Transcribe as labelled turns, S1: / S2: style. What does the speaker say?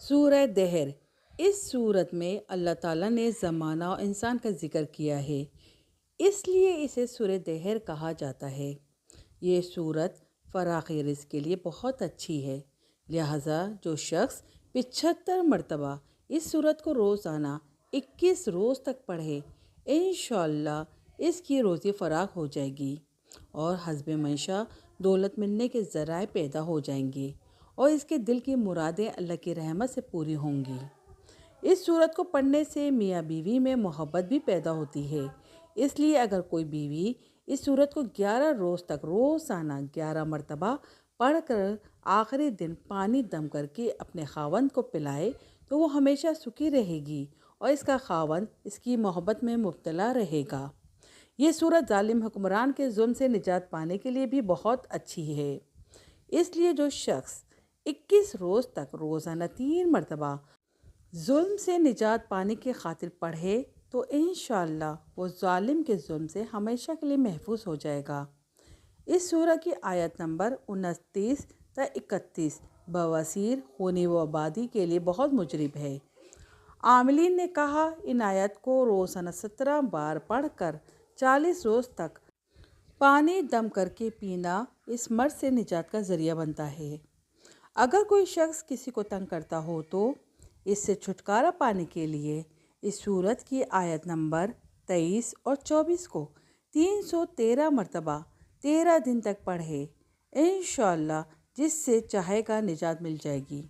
S1: سورہ دہر۔ اس صورت میں اللہ تعالیٰ نے زمانہ اور انسان کا ذکر کیا ہے، اس لیے اسے سورہ دہر کہا جاتا ہے۔ یہ صورت فراخ رزق کے لیے بہت اچھی ہے، لہٰذا جو شخص 75 مرتبہ اس صورت کو روزانہ 21 روز تک پڑھے، انشاءاللہ اس کی روزی فراخ ہو جائے گی اور حسب منشا دولت ملنے کے ذرائع پیدا ہو جائیں گے اور اس کے دل کی مرادیں اللہ کی رحمت سے پوری ہوں گی۔ اس صورت کو پڑھنے سے میاں بیوی میں محبت بھی پیدا ہوتی ہے، اس لیے اگر کوئی بیوی اس صورت کو 11 روز تک روزانہ 11 مرتبہ پڑھ کر آخری دن پانی دم کر کے اپنے خاوند کو پلائے تو وہ ہمیشہ سکھی رہے گی اور اس کا خاوند اس کی محبت میں مبتلا رہے گا۔ یہ صورت ظالم حکمران کے ظلم سے نجات پانے کے لیے بھی بہت اچھی ہے، اس لیے جو شخص 21 روز تک روزانہ 3 مرتبہ ظلم سے نجات پانے کی خاطر پڑھے تو انشاءاللہ وہ ظالم کے ظلم سے ہمیشہ کے لیے محفوظ ہو جائے گا۔ اس سورہ کی آیت نمبر 29 تا 31 بواسیر خونی و آبادی کے لیے بہت مجرب ہے۔ عاملین نے کہا ان آیت کو روزانہ 17 بار پڑھ کر 40 روز تک پانی دم کر کے پینا اس مرض سے نجات کا ذریعہ بنتا ہے۔ اگر کوئی شخص کسی کو تنگ کرتا ہو تو اس سے چھٹکارا پانے کے لیے اس صورت کی آیت نمبر 23 اور 24 کو 313 مرتبہ 13 دن تک پڑھے، انشاءاللہ جس سے چاہے گا نجات مل جائے گی۔